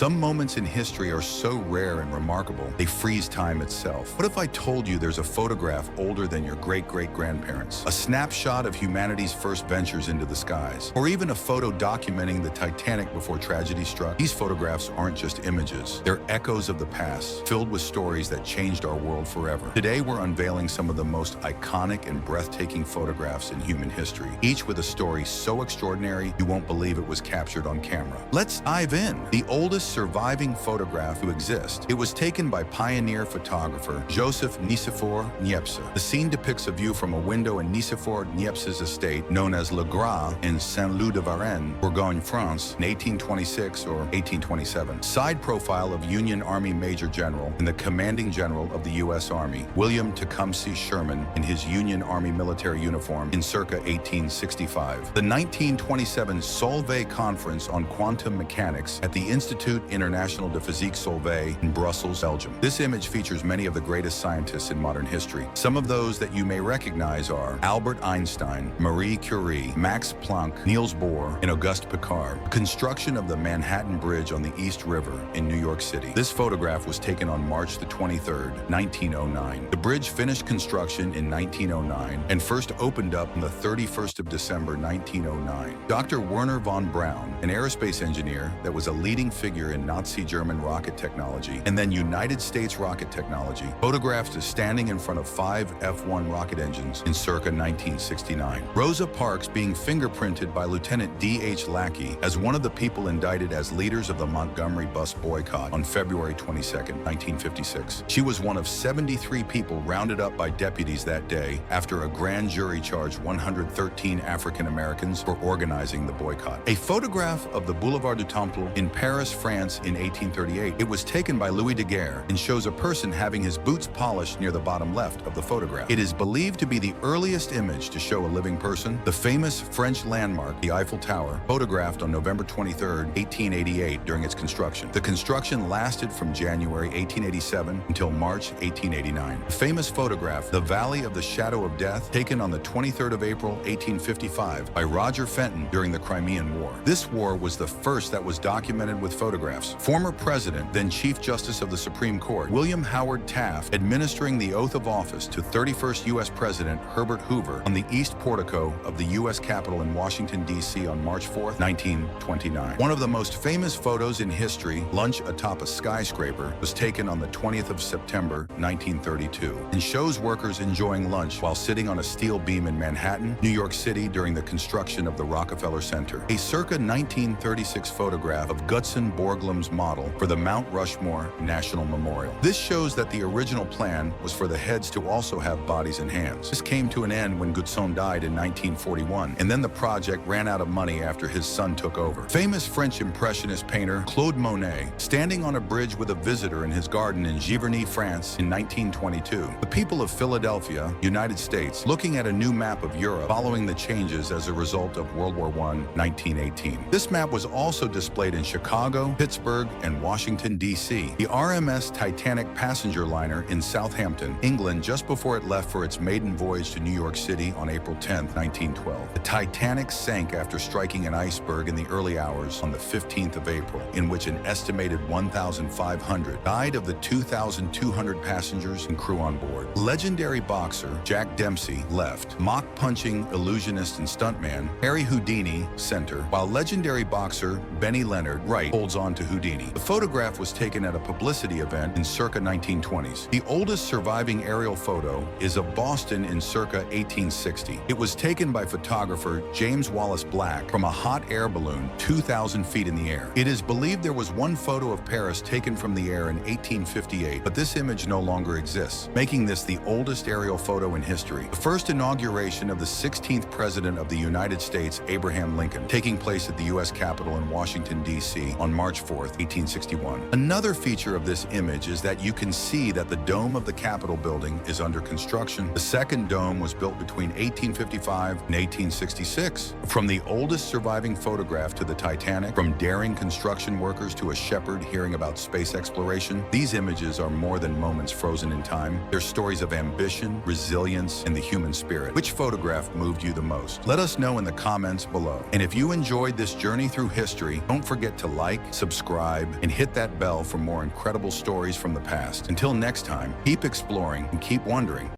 Some moments in history are so rare and remarkable, they freeze time itself. What if I told you there's a photograph older than your great-great-grandparents? A snapshot of humanity's first ventures into the skies? Or even a photo documenting the Titanic before tragedy struck? These photographs aren't just images. They're echoes of the past, filled with stories that changed our world forever. Today, we're unveiling some of the most iconic and breathtaking photographs in human history, each with a story so extraordinary you won't believe it was captured on camera. Let's dive in. The oldest surviving photograph to exist. It was taken by pioneer photographer Joseph Nicéphore Niépce. The scene depicts a view from a window in Nicéphore Niépce's estate, known as Le Gras in Saint-Loup-de-Varennes, Bourgogne, France, in 1826 or 1827. Side profile of Union Army Major General and the commanding general of the U.S. Army, William Tecumseh Sherman, in his Union Army military uniform in circa 1865. The 1927 Solvay Conference on Quantum Mechanics at the Institut International de Physique Solvay in Brussels, Belgium. This image features many of the greatest scientists in modern history. Some of those that you may recognize are Albert Einstein, Marie Curie, Max Planck, Niels Bohr, and Auguste Piccard. The construction of the Manhattan Bridge on the East River in New York City. This photograph was taken on March the 23rd, 1909. The bridge finished construction in 1909 and first opened up on the 31st of December, 1909. Dr. Werner von Braun, an aerospace engineer that was a leading figure in Nazi German rocket technology and then United States rocket technology, photographed as standing in front of 5 F-1 rocket engines in circa 1969. Rosa Parks being fingerprinted by Lieutenant D.H. Lackey as one of the people indicted as leaders of the Montgomery bus boycott on February 22, 1956. She was one of 73 people rounded up by deputies that day after a grand jury charged 113 African Americans for organizing the boycott. A photograph of the Boulevard du Temple in Paris, France in 1838. It was taken by Louis Daguerre and shows a person having his boots polished near the bottom left of the photograph. It is believed to be the earliest image to show a living person. The famous French landmark, the Eiffel Tower, photographed on November 23, 1888 during its construction. The construction lasted from January 1887 until March 1889. The famous photograph, The Valley of the Shadow of Death, taken on the 23rd of April, 1855 by Roger Fenton during the Crimean War. This war was the first that was documented with photographs. Former President, then Chief Justice of the Supreme Court, William Howard Taft, administering the oath of office to 31st U.S. President Herbert Hoover on the East Portico of the U.S. Capitol in Washington, D.C. on March 4, 1929. One of the most famous photos in history, lunch atop a skyscraper, was taken on the 20th of September, 1932, and shows workers enjoying lunch while sitting on a steel beam in Manhattan, New York City during the construction of the Rockefeller Center. A circa 1936 photograph of Gutzon Borglum's model for the Mount Rushmore National Memorial. This shows that the original plan was for the heads to also have bodies and hands. This came to an end when Gutzon died in 1941, and then the project ran out of money after his son took over. Famous French Impressionist painter Claude Monet, standing on a bridge with a visitor in his garden in Giverny, France in 1922. The people of Philadelphia, United States, looking at a new map of Europe following the changes as a result of World War I, 1918. This map was also displayed in Chicago, Pittsburgh, and Washington, D.C. The RMS Titanic passenger liner in Southampton, England, just before it left for its maiden voyage to New York City on April 10, 1912. The Titanic sank after striking an iceberg in the early hours on the 15th of April, in which an estimated 1,500 died of the 2,200 passengers and crew on board. Legendary boxer Jack Dempsey, left. Mock-punching illusionist and stuntman Harry Houdini, center, while legendary boxer Benny Leonard, right, holds on to Houdini. The photograph was taken at a publicity event in circa 1920s. The oldest surviving aerial photo is of Boston in circa 1860. It was taken by photographer James Wallace Black from a hot air balloon 2,000 feet in the air. It is believed there was one photo of Paris taken from the air in 1858, but this image no longer exists, making this the oldest aerial photo in history. The first inauguration of the 16th President of the United States, Abraham Lincoln, taking place at the U.S. Capitol in Washington, D.C. on March 4, 1861. Another feature of this image is that you can see that the dome of the Capitol building is under construction. The second dome was built between 1855 and 1866. From the oldest surviving photograph to the Titanic, from daring construction workers to a shepherd hearing about space exploration, these images are more than moments frozen in time. They're stories of ambition, resilience, and the human spirit. Which photograph moved you the most? Let us know in the comments below. And if you enjoyed this journey through history, don't forget to like, subscribe, subscribe, and hit that bell for more incredible stories from the past. Until next time, keep exploring and keep wondering.